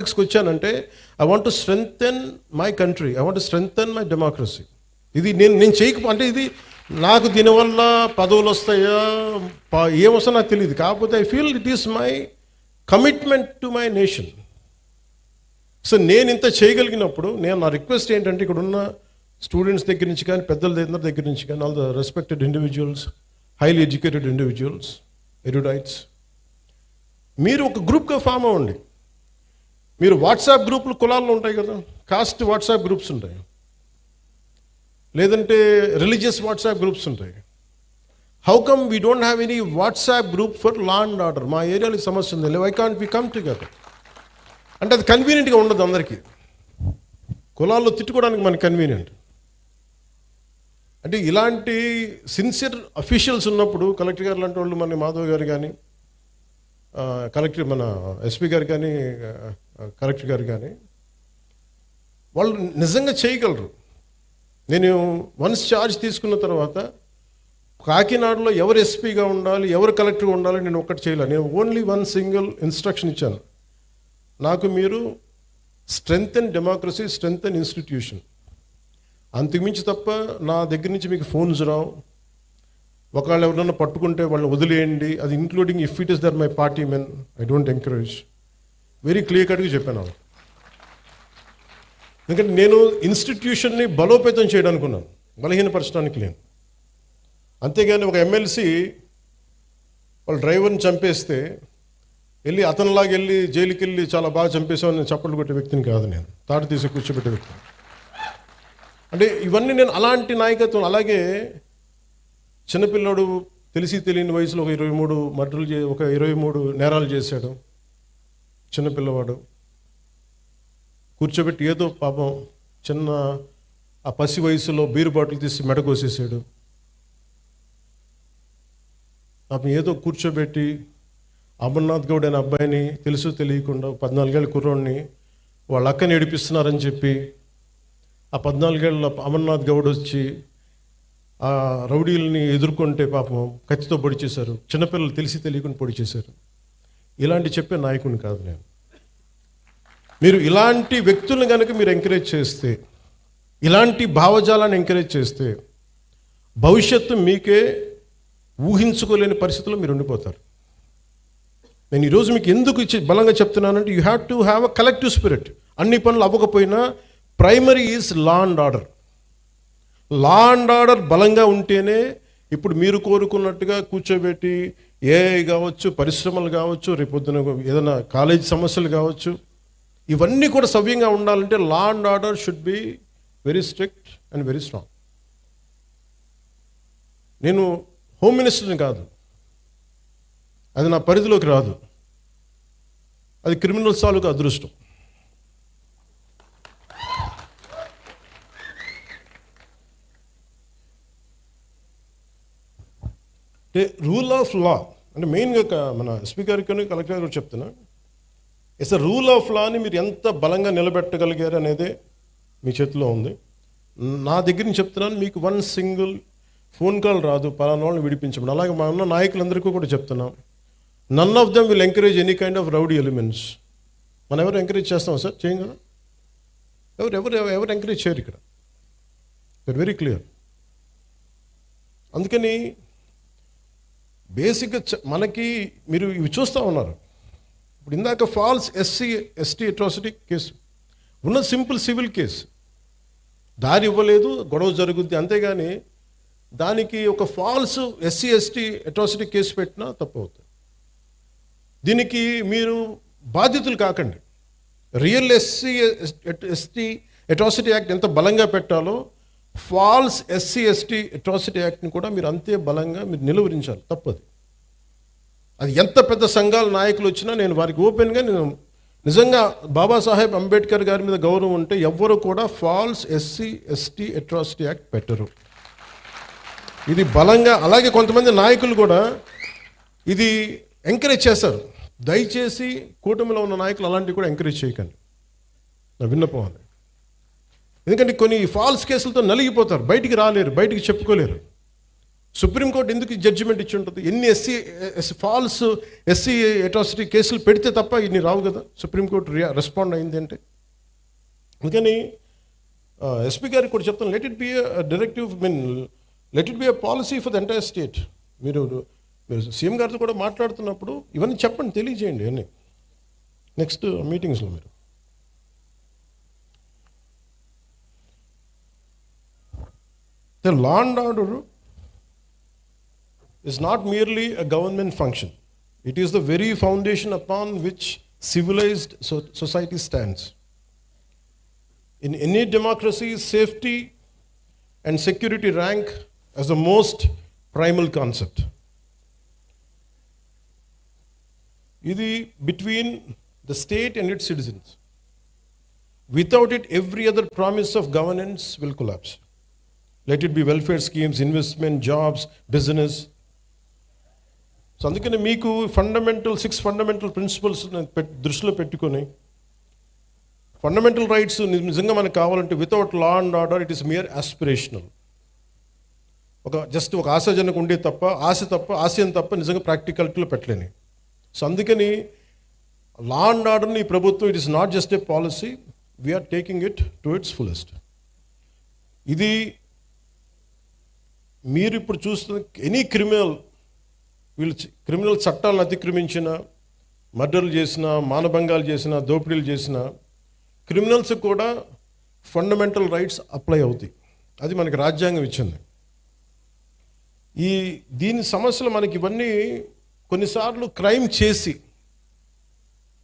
పాలిటిక్స్కి వచ్చానంటే I want to strengthen my country, I want to strengthen my democracy. ఇది నేను అంటే ఇది నాకు దీనివల్ల పదవులు వస్తాయా ఏమొస్తా నాకు తెలియదు, కాకపోతే I feel it is my commitment to my nation. So నేను ఇంత చేయగలిగినప్పుడు నా రిక్వెస్ట్ ఏంటంటే ఇక్కడ ఉన్న స్టూడెంట్స్ దగ్గర నుంచి కానీ పెద్దల దగ్గర నుంచి కానీ all the respected individuals, highly educated individuals, erudites, మీరు ఒక గ్రూప్గా ఫామ్ అవ్వండి. మీరు వాట్సాప్ గ్రూపులు కులాల్లో ఉంటాయి కదా, కాస్ట్ వాట్సాప్ గ్రూప్స్ ఉంటాయి, లేదంటే రిలీజియస్ వాట్సాప్ గ్రూప్స్ ఉంటాయి. How come we don't have any WhatsApp group for law and order? మా ఏరియాలో సమస్య ఉంది, why can't we come together? అంటే అది కన్వీనియంట్గా ఉండదు అందరికీ. కులాల్లో తిట్టుకోవడానికి మనకి కన్వీనియంట్. అంటే ఇలాంటి సిన్సియర్ అఫీషియల్స్ ఉన్నప్పుడు కలెక్టర్ గారు లాంటి వాళ్ళు, మన మాధవ్ గారు కానీ, కలెక్టర్ మన ఎస్పీ గారు కానీ, కలెక్టర్ గారు కానీ, వాళ్ళు నిజంగా చేయగలరు. నేను వన్స్ ఛార్జ్ తీసుకున్న తర్వాత కాకినాడలో ఎవరు ఎస్పీగా ఉండాలి, ఎవరు కలెక్టర్గా ఉండాలి నేను ఒక్కటి చేయలేదు. నేను ఓన్లీ వన్ సింగిల్ ఇన్స్ట్రక్షన్ ఇచ్చాను, నాకు మీరు స్ట్రెంగ్తెన్ డెమోక్రసీ, స్ట్రెంగ్తెన్ ఇన్స్టిట్యూషన్, అంతకుమించి తప్ప నా దగ్గర నుంచి మీకు ఫోన్స్ రావు. ఒకవేళ ఎవరన్నా పట్టుకుంటే వాళ్ళని వదిలేయండి, అది including if it is there my party men, I don't encourage. Very clear కట్గా చెప్పాను. ఎందుకంటే నేను ఇన్స్టిట్యూషన్ని బలోపేతం చేయడానికి ఉన్నాను, బలహీనపరచడానికి లేను. అంతేగాని ఒక ఎమ్మెల్సీ వాళ్ళ డ్రైవర్ని చంపేస్తే వెళ్ళి అతనిలాగా వెళ్ళి జైలుకి వెళ్ళి చాలా బాగా చంపేసామని చప్పట్లు కొట్టే వ్యక్తిని కాదు నేను, తాడు తీసి కూర్చోబెట్టే వ్యక్తిని. అంటే ఇవన్నీ నేను అలాంటి నాయకత్వం. అలాగే చిన్నపిల్లడు తెలిసి తెలియని వయసులో ఒక 23 మర్డర్లు ఒక 23 నేరాలు చేశాడు చిన్నపిల్లవాడు. కూర్చోబెట్టి ఏదో పాపం చిన్న ఆ పసి వయసులో బీరు బాటిల్ తీసి మెడకోసేసాడు. పాపం ఏదో కూర్చోబెట్టి అమర్నాథ్ గౌడ్ అనే అబ్బాయిని తెలుసు తెలియకుండా 14 ఏళ్ళ కుర్రోడిని వాళ్ళ అక్కని ఏడిపిస్తున్నారని చెప్పి ఆ 14 ఏళ్ళ అమర్నాథ్ గౌడ్ వచ్చి ఆ రౌడీలని ఎదుర్కొంటే పాపం కత్తితో పొడి చేశారు. చిన్నపిల్లలు తెలిసి తెలియకుండా పొడి చేశారు. ఇలాంటి చెప్పే నాయకుడిని కాదు నేను. మీరు ఇలాంటి వ్యక్తులను కనుక మీరు ఎంకరేజ్ చేస్తే, ఇలాంటి భావజాలాన్ని ఎంకరేజ్ చేస్తే భవిష్యత్తు మీకే ఊహించుకోలేని పరిస్థితుల్లో మీరు ఉండిపోతారు. నేను ఈరోజు మీకు ఎందుకు బలంగా చెప్తున్నానంటే you have to have a collective spirit. అన్ని పనులు అవ్వకపోయినా primary is law and order. Law and order బలంగా ఉంటేనే ఇప్పుడు మీరు కోరుకున్నట్టుగా కూర్చోబెట్టి ఏఐ కావచ్చు, పరిశ్రమలు కావచ్చు, రేపొద్దున ఏదైనా కాలేజ్ సమస్యలు కావచ్చు, ఇవన్నీ కూడా సవ్యంగా ఉండాలంటే లా and order should be very strict and very strong. నేను హోమ్ మినిస్టర్ని కాదు, అది నా పరిధిలోకి రాదు, అది క్రిమినల్స్ తాలూకు అదృష్టం. అంటే రూల్ ఆఫ్ లా అంటే మెయిన్గా మన స్పీకర్ కానీ కలెక్టర్ గారు చెప్తున్నా, ఇట్స్ అ రూల్ ఆఫ్ లాని మీరు ఎంత బలంగా నిలబెట్టగలిగారు అనేది మీ చేతిలో ఉంది. నా దగ్గర నుంచి చెప్తున్నాను, మీకు వన్ సింగిల్ ఫోన్ కాల్ రాదు పలానా వాళ్ళని విడిపించమని. అలాగే మా ఉన్న నాయకులందరికీ కూడా చెప్తున్నాం, none of them will encourage any kind of rowdy elements. మనం ఎవరు ఎంకరేజ్ చేస్తాం సార్? చేయం కదా. ఎవరు ఎంకరేజ్ చేయరు ఇక్కడ. That very clear. అందుకని బేసిక్గా మనకి మీరు ఇవి చూస్తూ ఉన్నారు. ఇప్పుడు ఇందాక ఫాల్స్ ఎస్సీ అట్రాసిటీ కేసు ఉన్న సింపుల్ సివిల్ కేసు, దారి ఇవ్వలేదు, గొడవ జరుగుద్ది, అంతేగాని దానికి ఒక ఫాల్స్ ఎస్సీ అట్రాసిటీ కేసు పెట్టినా తప్పు అవుతుంది. దీనికి మీరు బాధితులు కాకండి. రియల్ ఎస్సీ అట్రాసిటీ యాక్ట్ ఎంత బలంగా పెట్టాలో ఫాల్స్ ఎస్సీ అట్రాసిటీ యాక్ట్ని కూడా మీరు అంతే బలంగా మీరు నిలువరించాలి. తప్పది. అది ఎంత పెద్ద సంఘాల నాయకులు వచ్చినా నేను వారికి ఓపెన్గా నేను నిజంగా బాబాసాహెబ్ అంబేద్కర్ గారి మీద గౌరవం ఉంటే ఎవ్వరు కూడా ఫాల్స్ ఎస్సీ అట్రాసిటీ యాక్ట్ పెట్టరు. ఇది బలంగా. అలాగే కొంతమంది నాయకులు కూడా ఇది ఎంకరేజ్ చేస్తారు. దయచేసి కూటమిలో ఉన్న నాయకులు అలాంటివి కూడా ఎంకరేజ్ చేయకండి, నా విన్నపం అది. ఎందుకంటే కొన్ని ఫాల్స్ కేసులతో నలిగిపోతారు, బయటికి రాలేరు, బయటికి చెప్పుకోలేరు. సుప్రీంకోర్టు ఎందుకు జడ్జిమెంట్ ఇచ్చి ఉంటుంది? ఎన్ని ఫాల్స్ ఎస్సీ అట్రాసిటీ కేసులు పెడితే తప్ప ఇన్ని రావు కదా. సుప్రీంకోర్టు రెస్పాండ్ అయింది అంటే. అందుకని ఎస్పీ గారికి కూడా చెప్తాను, let it be directive, let it be policy for the entire state. మీరు సీఎం గారితో కూడా మాట్లాడుతున్నప్పుడు ఇవన్నీ చెప్పండి, తెలియజేయండి అన్నీ నెక్స్ట్ మీటింగ్స్లో. మీరు the law and order is not merely a government function. It is the very foundation upon which civilized society stands. In any democracy, safety and security rank as the most primal concept. Idi between the state and its citizens. Without it, every other promise of governance will collapse. Let it be welfare schemes, investment, jobs, business. So అందుకని మీకు 6 fundamental principles దృష్టిలో పెట్టుకొని, fundamental rights నిజంగా మనకు కావాలంటే without law and order it is mere aspirational. Just ఒక ఆశాజనకు ఉండే తప్ప, ఆశయం తప్ప నిజంగా ప్రాక్టికాలిటీలో పెట్టలేని. సో అందుకని లా అండ్ ఆర్డర్ని ఈ ప్రభుత్వం, it is not just a policy, we are taking it to its fullest. ఇది మీరు ఇప్పుడు చూస్తున్న ఎనీ క్రిమినల్ చట్టాలను అతిక్రమించిన, మర్డర్లు చేసిన, మానభంగాలు చేసిన, దోపిడీలు చేసిన క్రిమినల్స్ కూడా ఫండమెంటల్ రైట్స్ అప్లై అవుతాయి. అది మనకి రాజ్యాంగం ఇచ్చింది. దీని సమస్యలు మనకి ఇవన్నీ కొన్నిసార్లు క్రైమ్ చేసి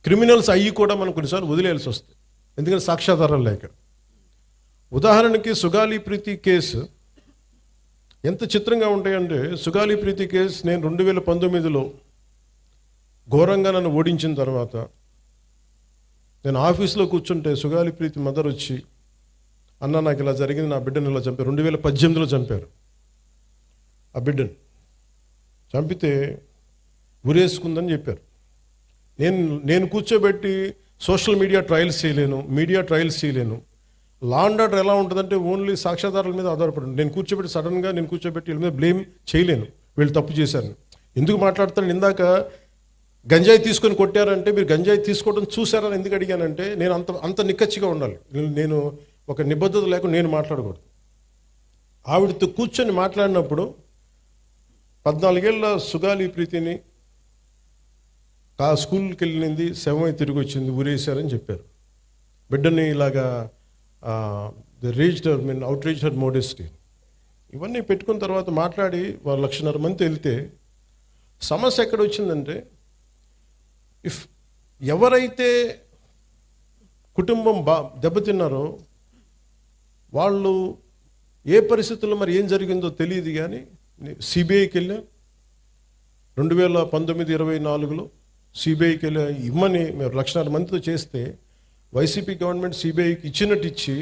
క్రిమినల్స్ అయ్యి కూడా మనం కొన్నిసార్లు వదిలేయాల్సి వస్తుంది, ఎందుకంటే సాక్ష్యాధారాలు లేక. ఉదాహరణకి సుగాలి ప్రీతి కేసు ఎంత చిత్రంగా ఉంటాయంటే, సుగాలి ప్రీతి కేసు నేను 2019లో ఘోరంగా నన్ను ఓడించిన తర్వాత నేను ఆఫీస్లో కూర్చుంటే సుగాలి ప్రీతి మదర్ వచ్చి, అన్న నాకు ఇలా జరిగింది, నా బిడ్డను ఇలా చంపారు. 2018లో చంపారు ఆ బిడ్డను. చంపితే ఉరేసుకుందని చెప్పారు. నేను కూర్చోబెట్టి సోషల్ మీడియా ట్రయల్స్ చేయలేను. లా అండ్ ఆర్డర్ ఎలా ఉంటుందంటే ఓన్లీ సాక్ష్యాధారాల మీద ఆధారపడి, నేను కూర్చోబెట్టి వీళ్ళ మీద బ్లేమ్ చేయలేను, వీళ్ళు తప్పు చేశారు. ఎందుకు మాట్లాడతాను? ఇందాక గంజాయి తీసుకొని కొట్టారంటే మీరు గంజాయి తీసుకోవడం చూసారని ఎందుకు అడిగానంటే, నేను అంత నిక్కచ్చిగా ఉండాలి. నేను ఒక నిబద్ధత లేకుండా నేను మాట్లాడకూడదు. ఆవిడతో కూర్చొని మాట్లాడినప్పుడు 14 ఏళ్ళ సుగాలి ప్రీతిని స్కూల్కి వెళ్ళింది, శవమై తిరిగి వచ్చింది, ఊరేశారని చెప్పారు. బిడ్డని ఇలాగా outraged her modesty. ఇవన్నీ పెట్టుకున్న తర్వాత మాట్లాడి వాళ్ళు 1,50,000 మంది వెళ్తే సమస్య ఎక్కడ వచ్చిందంటే, ఎవరైతే కుటుంబం దెబ్బతిన్నారో వాళ్ళు ఏ పరిస్థితుల్లో మరి ఏం జరిగిందో తెలియదు, కానీ సిబిఐకి వెళ్ళా 2019-24లో సిబిఐకి వెళ్ళా ఇమ్మని మేము 1,00,000 మందితో చేస్తే వైసీపీ గవర్నమెంట్ సిబిఐకి ఇచ్చినట్టు ఇచ్చి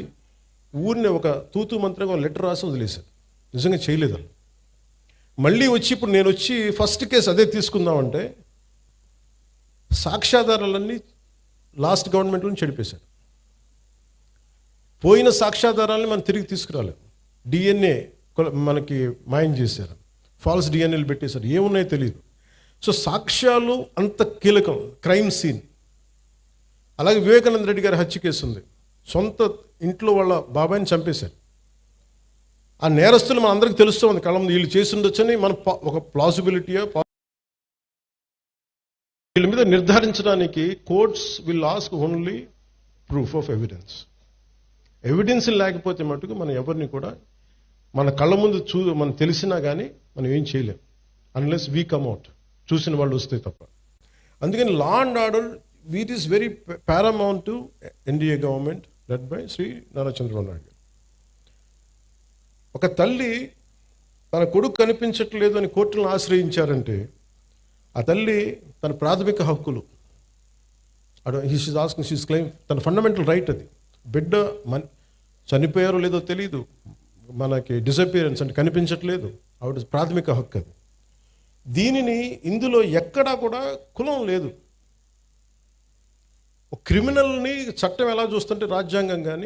ఊరిని ఒక తూతూ మంత్రంగా లెటర్ రాసి వదిలేశారు. నిజంగా చేయలేదు. మళ్ళీ వచ్చి ఇప్పుడు నేను వచ్చి ఫస్ట్ కేసు అదే తీసుకుందామంటే సాక్ష్యాధారాలన్నీ లాస్ట్ గవర్నమెంట్లో చెడిపేశారు. పోయిన సాక్ష్యాధారాలని మనం తిరిగి తీసుకురాలేదు. డిఎన్ఏ మనకి మాయం చేశారు, ఫాల్స్ డిఎన్ఏలు పెట్టేశారు, ఏమున్నాయో తెలియదు. సో సాక్ష్యాలు అంత కీలకం. Crime scene. అలాగే వివేకానంద రెడ్డి గారి హత్య కేసు ఉంది. సొంత ఇంట్లో వాళ్ళ బాబాయిని చంపేశారు. ఆ నేరస్తులు మన అందరికీ తెలుస్తూ ఉంది, కళ్ళ ముందు వీళ్ళు చేసి ఉండొచ్చని మన ఒక ప్లాసిబిలిటీయా వీళ్ళ మీద నిర్ధారించడానికి courts will ask only proof of evidence. Evidence లేకపోతే మటుకు మనం ఎవరిని కూడా మన కళ్ళ ముందు మనం తెలిసినా కానీ మనం ఏం చేయలేం, అన్లెస్ వీ కమ్అట్, చూసిన వాళ్ళు వస్తే తప్ప. అందుకని law and order it is very paramount to NDA government led by Shri Nara Chandrababu Naidu గారు. ఒక తల్లి తన కొడుకు కనిపించట్లేదు అని కోర్టులను ఆశ్రయించారంటే ఆ తల్లి తన ప్రాథమిక హక్కులు షీస్ క్లెయిమ్, తన ఫండమెంటల్ రైట్ అది. బిడ్డ చనిపోయారో లేదో తెలియదు, మనకి డిసపియరెన్స్ అంటే కనిపించట్లేదు, ఆవిడ ప్రాథమిక హక్కు అది. దీనిని ఇందులో ఎక్కడా కూడా కులం లేదు. క్రిమినల్ని చట్టం ఎలా చూస్తుంటే రాజ్యాంగం కానీ